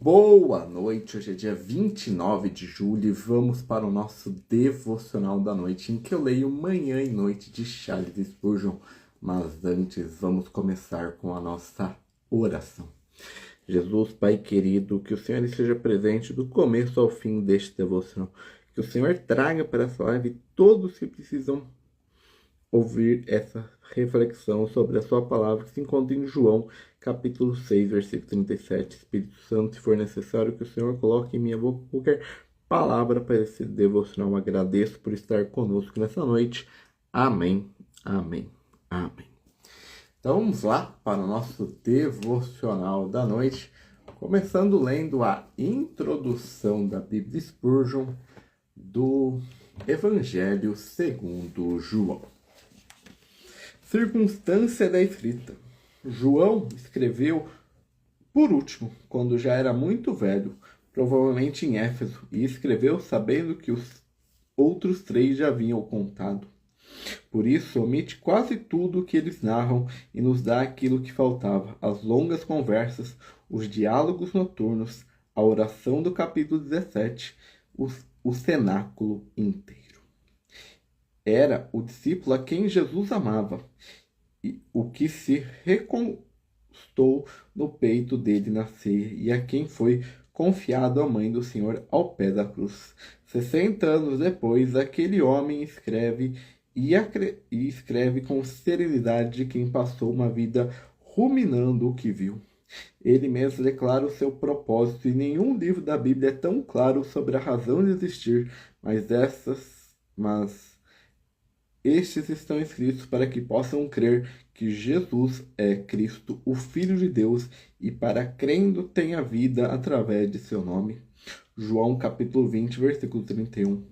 Boa noite, hoje é dia 29 de julho e vamos para o nosso devocional da noite, em que eu leio Manhã e Noite de Charles Spurgeon. Mas antes, vamos começar com a nossa oração. Jesus, Pai querido, que o Senhor esteja presente do começo ao fim deste devocional. Que o Senhor traga para essa live todos que precisam ouvir essa reflexão sobre a sua palavra que se encontra em João, capítulo 6, versículo 37. Espírito Santo, se for necessário que o Senhor coloque em minha boca qualquer palavra para esse devocional. Agradeço por estar conosco nessa noite. Amém, amém, amém. Então vamos lá para o nosso devocional da noite, começando lendo a introdução da Bíblia Spurgeon do Evangelho segundo João. Circunstância da escrita. João escreveu por último, quando já era muito velho, provavelmente em Éfeso, e escreveu sabendo que os outros três já haviam contado. Por isso, omite quase tudo o que eles narram e nos dá aquilo que faltava: as longas conversas, os diálogos noturnos, a oração do capítulo 17, o cenáculo inteiro. Era o discípulo a quem Jesus amava, e o que se recostou no peito dele na ceia, e a quem foi confiado a mãe do Senhor ao pé da cruz. 60 anos depois, aquele homem escreve e escreve com serenidade de quem passou uma vida ruminando o que viu. Ele mesmo declara o seu propósito, e nenhum livro da Bíblia é tão claro sobre a razão de existir, mas estes estão escritos para que possam crer que Jesus é Cristo, o Filho de Deus, e para crendo tenha vida através de seu nome. João capítulo 20, versículo 31.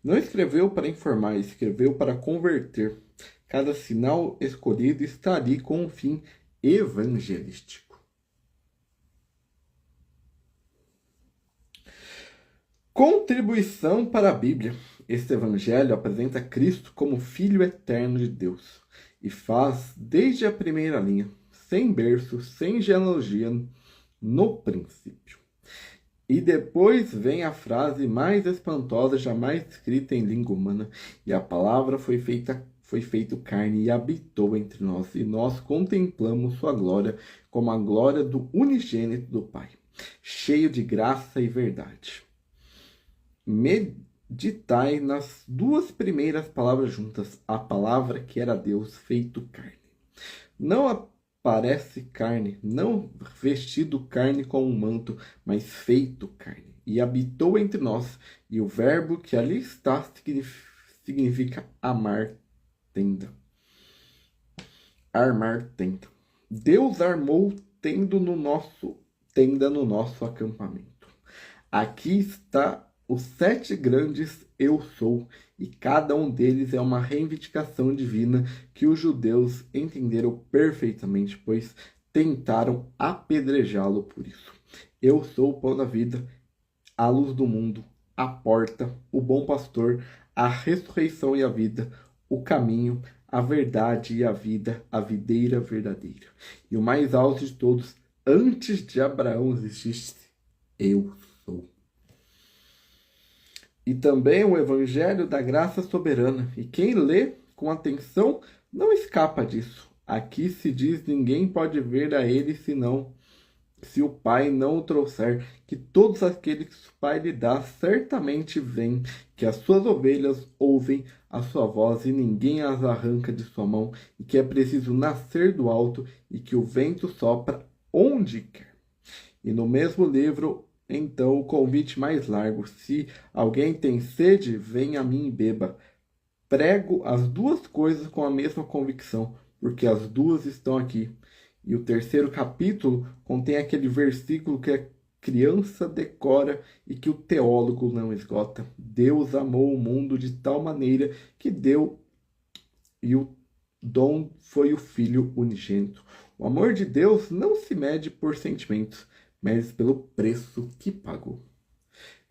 Não escreveu para informar, escreveu para converter. Cada sinal escolhido está ali com um fim evangelístico. Contribuição para a Bíblia. Este evangelho apresenta Cristo como Filho eterno de Deus e faz, desde a primeira linha, sem berço, sem genealogia, no princípio. E depois vem a frase mais espantosa jamais escrita em língua humana: e a palavra foi feito carne e habitou entre nós, e nós contemplamos sua glória como a glória do unigênito do Pai, cheio de graça e verdade. Meditai nas duas primeiras palavras juntas: a palavra que era Deus feito carne. Não aparece carne, não vestido carne com um manto, mas feito carne, e habitou entre nós, e o verbo que ali está significa amar tenda. Armar tenda. Deus armou tenda no nosso acampamento. Aqui está os 7 grandes eu sou, e cada um deles é uma reivindicação divina que os judeus entenderam perfeitamente, pois tentaram apedrejá-lo por isso. Eu sou o pão da vida, a luz do mundo, a porta, o bom pastor, a ressurreição e a vida, o caminho, a verdade e a vida, a videira verdadeira. E o mais alto de todos, antes de Abraão existisse, eu sou. E também o Evangelho da Graça Soberana. E quem lê com atenção não escapa disso. Aqui se diz: ninguém pode ver a ele senão se o Pai não o trouxer, que todos aqueles que o Pai lhe dá certamente vêm, que as suas ovelhas ouvem a sua voz e ninguém as arranca de sua mão, e que é preciso nascer do alto e que o vento sopra onde quer. E no mesmo livro, então, o convite mais largo: se alguém tem sede, venha a mim e beba. Prego as duas coisas com a mesma convicção, porque as duas estão aqui. E o terceiro capítulo contém aquele versículo que a criança decora e que o teólogo não esgota: Deus amou o mundo de tal maneira que deu, e o dom foi o Filho unigênito. O amor de Deus não se mede por sentimentos, mas pelo preço que pagou.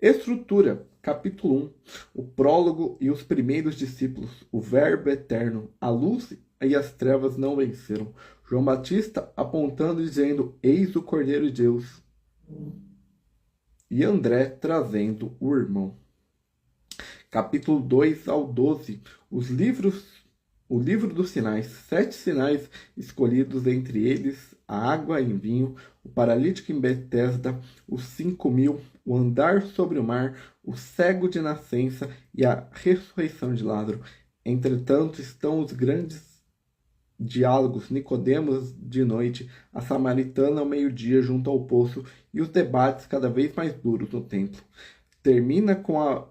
Estrutura, capítulo 1, o prólogo e os primeiros discípulos, o verbo eterno, a luz e as trevas não venceram. João Batista apontando e dizendo: eis o Cordeiro de Deus. e André trazendo o irmão. Capítulo 2 ao 12. O livro dos sinais. 7 sinais escolhidos, entre eles a água em vinho, o paralítico em Betesda, os 5.000, o andar sobre o mar, o cego de nascença e a ressurreição de Lázaro. Entretanto, estão os grandes diálogos, Nicodemos de noite, a samaritana ao meio-dia junto ao poço e os debates cada vez mais duros no templo. Termina com a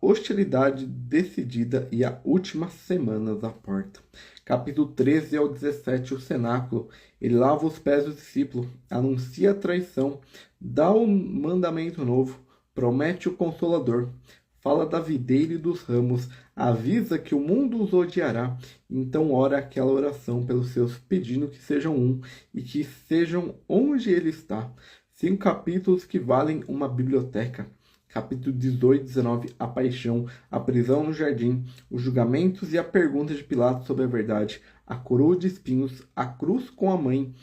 hostilidade decidida e a última semana da porta. Capítulo 13 ao 17, o cenáculo. Ele lava os pés do discípulo, anuncia a traição, dá um mandamento novo, promete o Consolador, fala da videira e dos ramos, avisa que o mundo os odiará. Então ora aquela oração pelos seus, pedindo que sejam um e que sejam onde ele está. 5 capítulos que valem uma biblioteca. Capítulo 18 e 19, a paixão, a prisão no jardim, os julgamentos e a pergunta de Pilatos sobre a verdade, a coroa de espinhos, a cruz com a mãe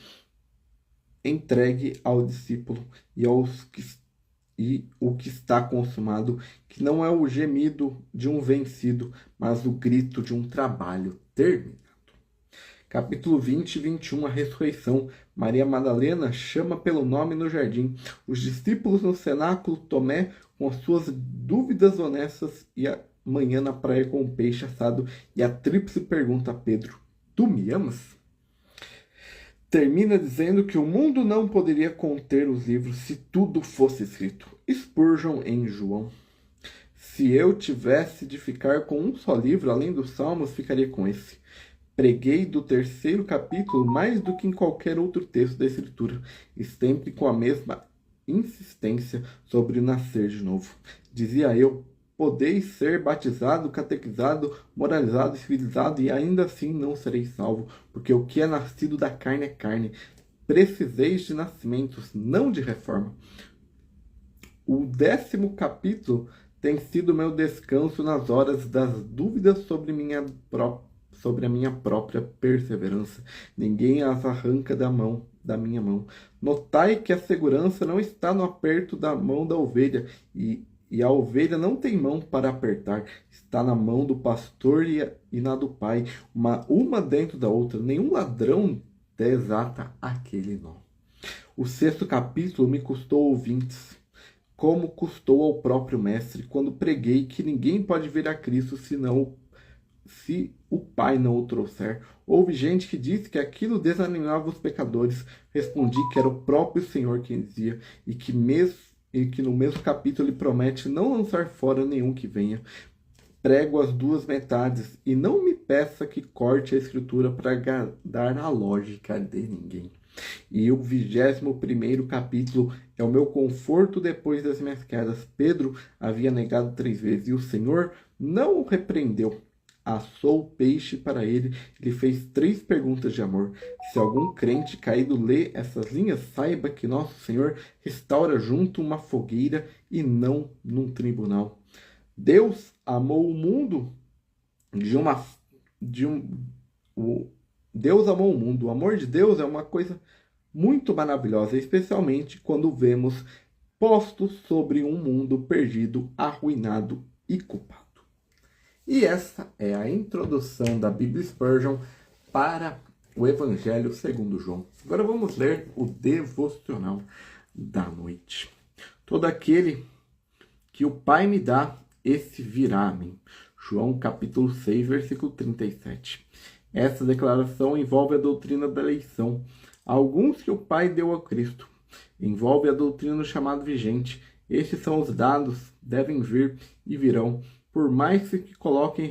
entregue ao discípulo e o que está consumado, que não é o gemido de um vencido, mas o grito de um trabalho terminado. Capítulo 20 e 21, a ressurreição. Maria Madalena chama pelo nome no jardim. Os discípulos no cenáculo, Tomé com as suas dúvidas honestas e amanhã na praia com o peixe assado e a tríplice pergunta a Pedro: tu me amas? Termina dizendo que o mundo não poderia conter os livros se tudo fosse escrito. Spurgeon em João. Se eu tivesse de ficar com um só livro, além dos Salmos, ficaria com esse. Preguei do 3º capítulo mais do que em qualquer outro texto da Escritura, e sempre com a mesma insistência sobre o nascer de novo. Dizia eu: podeis ser batizado, catequizado, moralizado, civilizado, e ainda assim não sereis salvo, porque o que é nascido da carne é carne. Preciseis de nascimentos, não de reforma. O 10º capítulo tem sido meu descanso nas horas das dúvidas sobre a minha própria perseverança. Ninguém as arranca da minha mão. Notai que a segurança não está no aperto da mão da ovelha, e a ovelha não tem mão para apertar, está na mão do pastor e na do pai, uma dentro da outra. Nenhum ladrão desata aquele nó. O 6º capítulo me custou ouvintes, como custou ao próprio mestre, quando preguei que ninguém pode vir a Cristo se o Pai não o trouxer. Houve gente que disse que aquilo desanimava os pecadores. Respondi que era o próprio Senhor quem dizia, e que no mesmo capítulo ele promete não lançar fora nenhum que venha. Prego as duas metades, e não me peça que corte a Escritura para agradar a lógica de ninguém. E o 21º capítulo é o meu conforto depois das minhas quedas. Pedro havia negado 3 vezes, e o Senhor não o repreendeu. Assou o peixe para ele, lhe fez 3 perguntas de amor. Se algum crente caído lê essas linhas, saiba que nosso Senhor restaura junto uma fogueira e não num tribunal. Deus amou o mundo Deus amou o mundo. O amor de Deus é uma coisa muito maravilhosa, especialmente quando vemos postos sobre um mundo perdido, arruinado e culpado. E essa é a introdução da Bíblia Spurgeon para o Evangelho segundo João. Agora vamos ler o devocional da noite. Todo aquele que o Pai me dá, esse virá a mim. João capítulo 6, versículo 37. Essa declaração envolve a doutrina da eleição. Alguns que o Pai deu a Cristo. Envolve a doutrina do chamado vigente. Estes são os dados, devem vir e virão, por mais que coloquem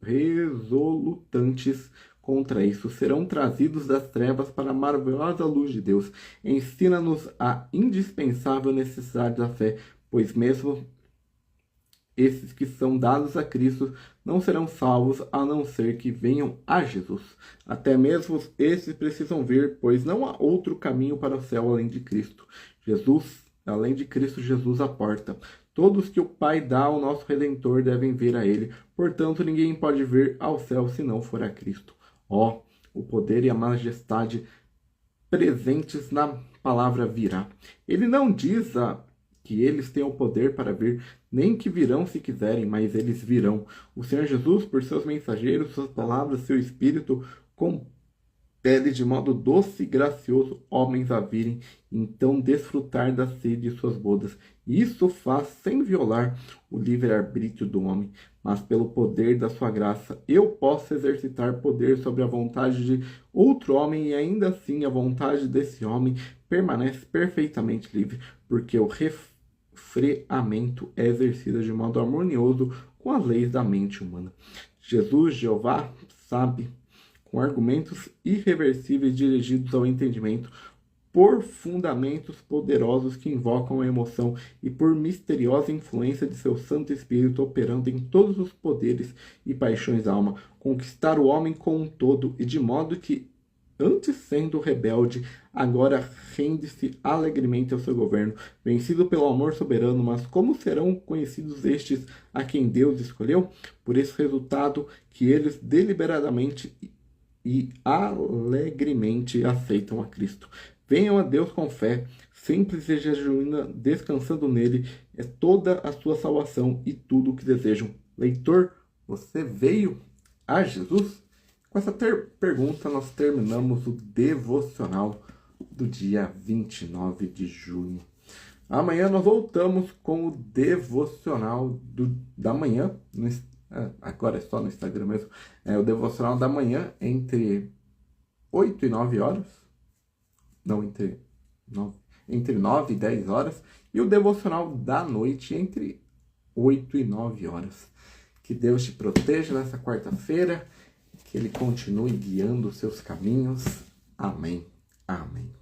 resolutantes contra isso, serão trazidos das trevas para a maravilhosa luz de Deus. Ensina-nos a indispensável necessidade da fé, pois mesmo esses que são dados a Cristo não serão salvos a não ser que venham a Jesus. Até mesmo esses precisam vir, pois não há outro caminho para o céu além de Cristo. Além de Cristo Jesus, a porta. Todos que o Pai dá ao nosso Redentor devem vir a Ele. Portanto, ninguém pode vir ao céu se não for a Cristo. Ó, o poder e a majestade presentes na palavra virá. Ele não diz que eles têm o poder para vir, nem que virão se quiserem, mas eles virão. O Senhor Jesus, por seus mensageiros, suas palavras, seu Espírito, compele de modo doce e gracioso homens a virem, então desfrutar da sede de suas bodas. Isso faz sem violar o livre-arbítrio do homem, mas pelo poder da sua graça eu posso exercitar poder sobre a vontade de outro homem e ainda assim a vontade desse homem permanece perfeitamente livre, porque o refreamento é exercido de modo harmonioso com as leis da mente humana. Jesus, Jeová, sabe, com argumentos irreversíveis dirigidos ao entendimento, por fundamentos poderosos que invocam a emoção e por misteriosa influência de seu Santo Espírito operando em todos os poderes e paixões da alma, conquistar o homem como um todo e de modo que, antes sendo rebelde, agora rende-se alegremente ao seu governo, vencido pelo amor soberano. Mas como serão conhecidos estes a quem Deus escolheu? Por esse resultado que eles deliberadamente e alegremente aceitam a Cristo. Venham a Deus com fé, simples e genuína, descansando nele, é toda a sua salvação e tudo o que desejam. Leitor, você veio a Jesus? Com essa pergunta, nós terminamos o devocional do dia 29 de junho. Amanhã nós voltamos com o devocional da manhã, agora é só no Instagram mesmo, o devocional da manhã entre 8 e 9 horas. Não, entre 9 e 10 horas, e o devocional da noite entre 8 e 9 horas. Que Deus te proteja nessa quarta-feira, que Ele continue guiando os seus caminhos. Amém. Amém.